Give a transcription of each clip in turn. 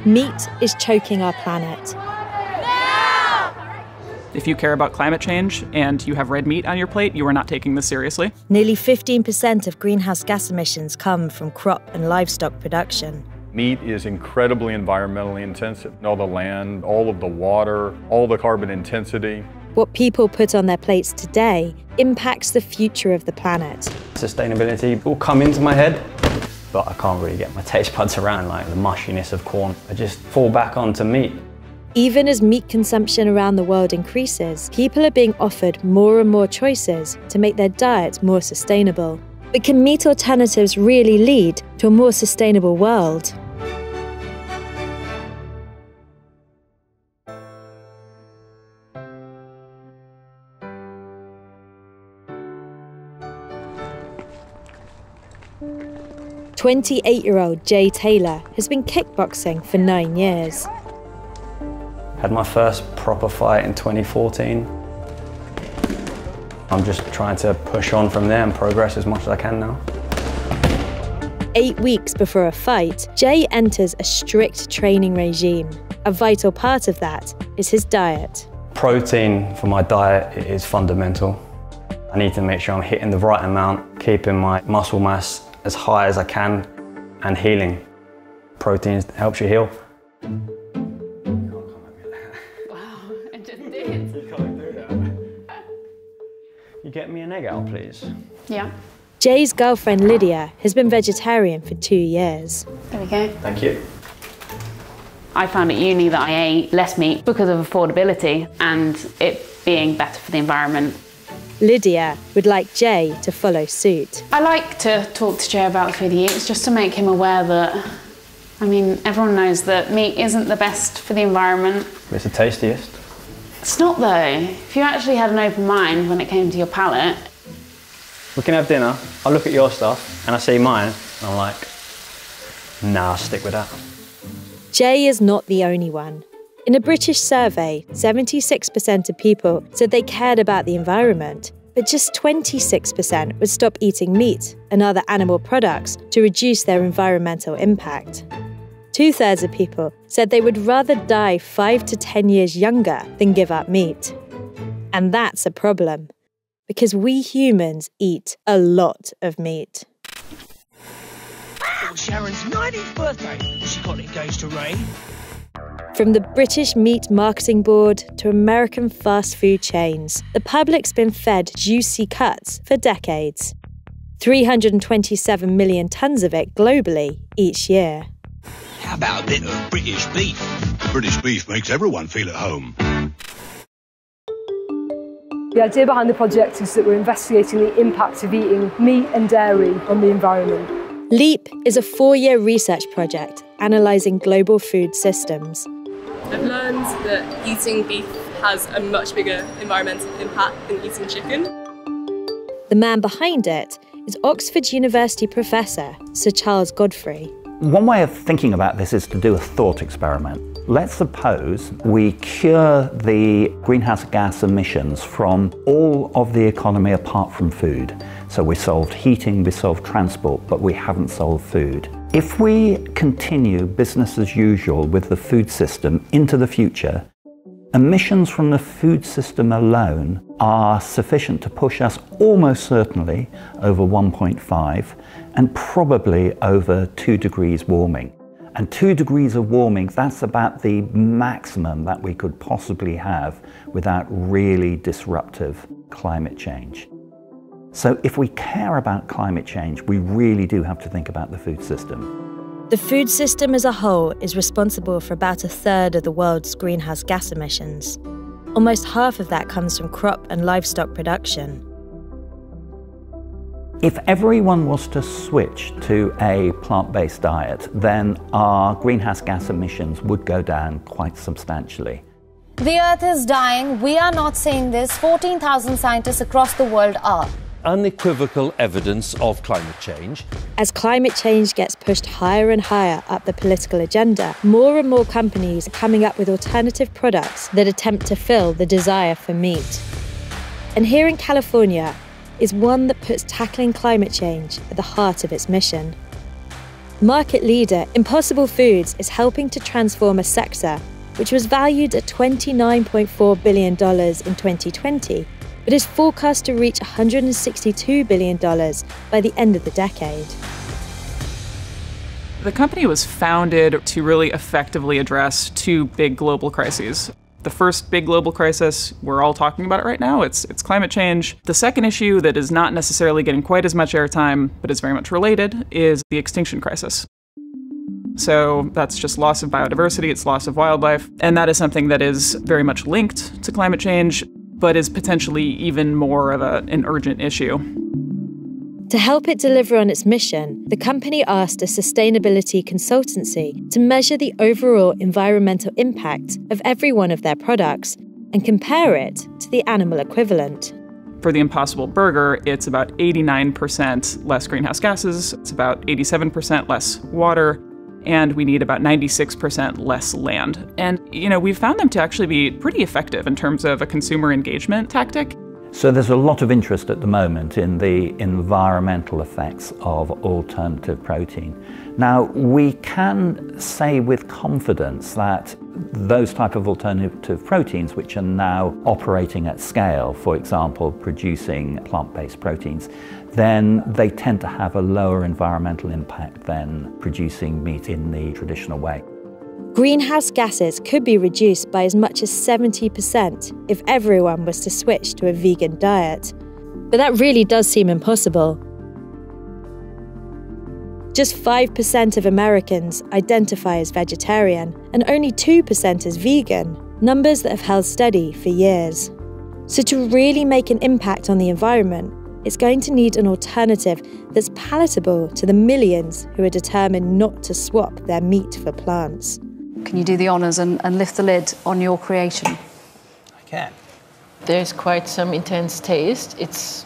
Meat is choking our planet. If you care about climate change and you have red meat on your plate, you are not taking this seriously. Nearly 15% of greenhouse gas emissions come from crop and livestock production. Meat is incredibly environmentally intensive. All the land, all of the water, all the carbon intensity. What people put on their plates today impacts the future of the planet. Sustainability will come into my head, but I can't really get my taste buds around like the mushiness of corn. I just fall back onto meat. Even as meat consumption around the world increases, people are being offered more and more choices to make their diets more sustainable. But can meat alternatives really lead to a more sustainable world? "28-year-old Jay Taylor has been kickboxing for 9 years. Had my first proper fight in 2014. I'm just trying to push on from there and progress as much as I can now. 8 weeks before a fight, Jay enters a strict training regime. A vital part of that is his diet. Protein for my diet is fundamental. I need to make sure I'm hitting the right amount, keeping my muscle mass as high as I can, and healing. Protein helps you heal. You get me an egg out, please? Yeah. Jay's girlfriend Lydia has been vegetarian for 2 years. There we go. Thank you. I found at uni that I ate less meat because of affordability and it being better for the environment. Lydia would like Jay to follow suit. I like to talk to Jay about the food he eats just to make him aware that, everyone knows that meat isn't the best for the environment. It's the tastiest. It's not though. If you actually had an open mind when it came to your palate. We can have dinner, I look at your stuff and I see mine and I'm like, nah, I'll stick with that. Jay is not the only one. In a British survey, 76% of people said they cared about the environment, but just 26% would stop eating meat and other animal products to reduce their environmental impact. 2/3 of people said they would rather die 5 to 10 years younger than give up meat. And that's a problem, because we humans eat a lot of meat. It was Sharon's 90th birthday. She got engaged to Ray. From the British Meat Marketing Board to American fast food chains, the public's been fed juicy cuts for decades. 327 million tonnes of it globally each year. How about a bit of British beef? British beef makes everyone feel at home. The idea behind the project is that we're investigating the impact of eating meat and dairy on the environment. LEAP is a 4-year research project analysing global food systems. I've learned that eating beef has a much bigger environmental impact than eating chicken. The man behind it is Oxford University professor Sir Charles Godfrey. One way of thinking about this is to do a thought experiment. Let's suppose we cure the greenhouse gas emissions from all of the economy apart from food. So we solved heating, we solved transport, but we haven't solved food. If we continue business as usual with the food system into the future, emissions from the food system alone are sufficient to push us almost certainly over 1.5 and probably over 2 degrees warming. And 2 degrees of warming, that's about the maximum that we could possibly have without really disruptive climate change. So if we care about climate change, we really do have to think about the food system. The food system as a whole is responsible for about 1/3 of the world's greenhouse gas emissions. Almost half of that comes from crop and livestock production. If everyone was to switch to a plant-based diet, then our greenhouse gas emissions would go down quite substantially. The Earth is dying. We are not saying this. 14,000 scientists across the world are. Unequivocal evidence of climate change. As climate change gets pushed higher and higher up the political agenda, more and more companies are coming up with alternative products that attempt to fill the desire for meat. And here in California is one that puts tackling climate change at the heart of its mission. Market leader Impossible Foods is helping to transform a sector which was valued at $29.4 billion in 2020, but is forecast to reach $162 billion by the end of the decade. The company was founded to really effectively address two big global crises. The first big global crisis, we're all talking about it right now, it's climate change. The second issue that is not necessarily getting quite as much airtime, but is very much related, is the extinction crisis. So that's just loss of biodiversity, it's loss of wildlife, and that is something that is very much linked to climate change, but is potentially even more of an urgent issue. To help it deliver on its mission, the company asked a sustainability consultancy to measure the overall environmental impact of every one of their products and compare it to the animal equivalent. For the Impossible Burger, it's about 89% less greenhouse gases, it's about 87% less water, and we need about 96% less land. And, we've found them to actually be pretty effective in terms of a consumer engagement tactic. So there's a lot of interest at the moment in the environmental effects of alternative protein. Now, we can say with confidence that those type of alternative proteins which are now operating at scale, for example, producing plant-based proteins, then they tend to have a lower environmental impact than producing meat in the traditional way. Greenhouse gases could be reduced by as much as 70% if everyone was to switch to a vegan diet. But that really does seem impossible. Just 5% of Americans identify as vegetarian and only 2% as vegan, numbers that have held steady for years. So to really make an impact on the environment, it's going to need an alternative that's palatable to the millions who are determined not to swap their meat for plants. Can you do the honours and lift the lid on your creation? I can. There's quite some intense taste. It's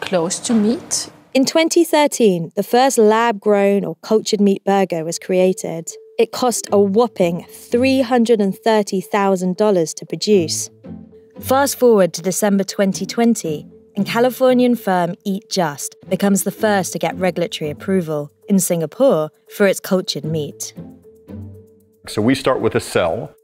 close to meat. In 2013, the first lab-grown or cultured meat burger was created. It cost a whopping $330,000 to produce. Fast forward to December 2020, and Californian firm Eat Just becomes the first to get regulatory approval in Singapore for its cultured meat. So we start with a cell,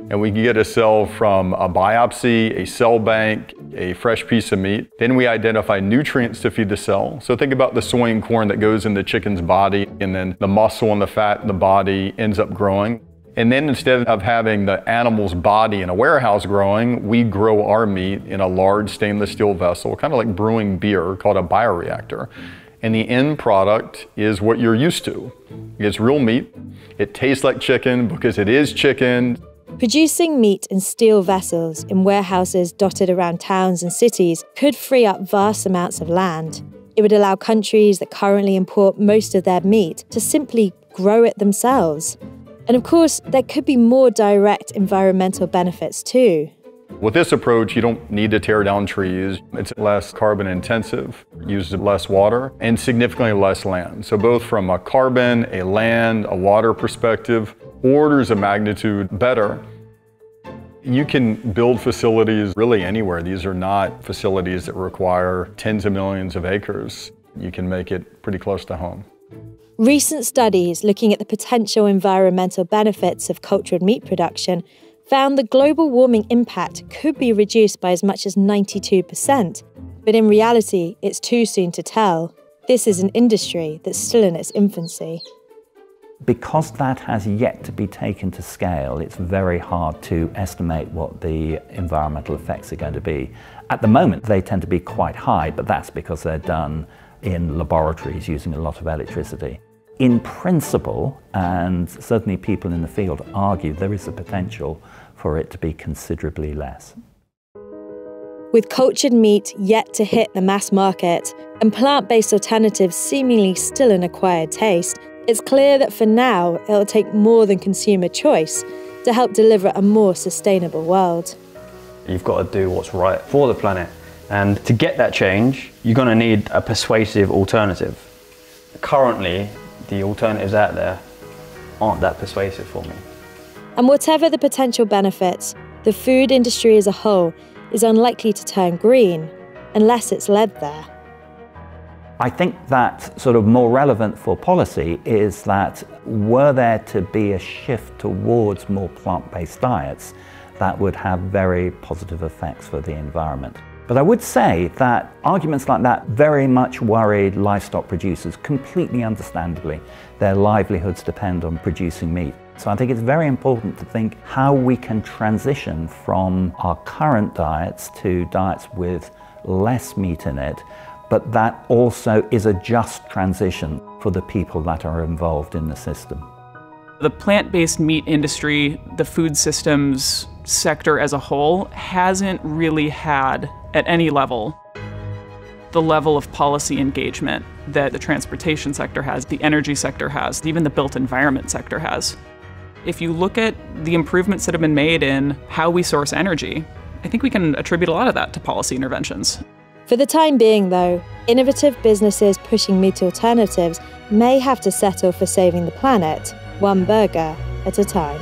and we can get a cell from a biopsy, a cell bank, a fresh piece of meat. Then we identify nutrients to feed the cell. So think about the soy and corn that goes in the chicken's body, and then the muscle and the fat in the body ends up growing. And then instead of having the animal's body in a warehouse growing, we grow our meat in a large stainless steel vessel, kind of like brewing beer, called a bioreactor. And the end product is what you're used to. It's real meat. It tastes like chicken because it is chicken. Producing meat in steel vessels in warehouses dotted around towns and cities could free up vast amounts of land. It would allow countries that currently import most of their meat to simply grow it themselves. And of course, there could be more direct environmental benefits too. With this approach, you don't need to tear down trees. It's less carbon intensive, uses less water, and significantly less land. So both from a carbon, a land, a water perspective, orders of magnitude better. You can build facilities really anywhere. These are not facilities that require tens of millions of acres. You can make it pretty close to home. Recent studies looking at the potential environmental benefits of cultured meat production found the global warming impact could be reduced by as much as 92%. But in reality, it's too soon to tell. This is an industry that's still in its infancy. Because that has yet to be taken to scale, it's very hard to estimate what the environmental effects are going to be. At the moment, they tend to be quite high, but that's because they're done in laboratories using a lot of electricity. In principle, and certainly people in the field argue, there is a potential for it to be considerably less. With cultured meat yet to hit the mass market and plant-based alternatives seemingly still an acquired taste, it's clear that for now it'll take more than consumer choice to help deliver a more sustainable world. You've got to do what's right for the planet, and to get that change, you're going to need a persuasive alternative. Currently, the alternatives out there aren't that persuasive for me. And whatever the potential benefits, the food industry as a whole is unlikely to turn green unless it's led there. I think that sort of more relevant for policy is that were there to be a shift towards more plant-based diets, that would have very positive effects for the environment. But I would say that arguments like that very much worried livestock producers, completely understandably. Their livelihoods depend on producing meat. So I think it's very important to think how we can transition from our current diets to diets with less meat in it, but that also is a just transition for the people that are involved in the system. The plant-based meat industry, the food systems sector as a whole, hasn't really had, at any level, the level of policy engagement that the transportation sector has, the energy sector has, even the built environment sector has. If you look at the improvements that have been made in how we source energy, I think we can attribute a lot of that to policy interventions. For the time being, though, innovative businesses pushing meat alternatives may have to settle for saving the planet, one burger at a time.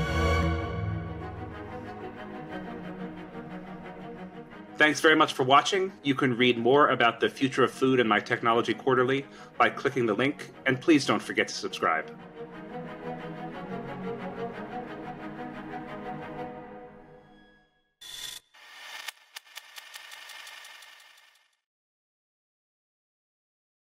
Thanks very much for watching. You can read more about the future of food in my Technology Quarterly by clicking the link, and please don't forget to subscribe.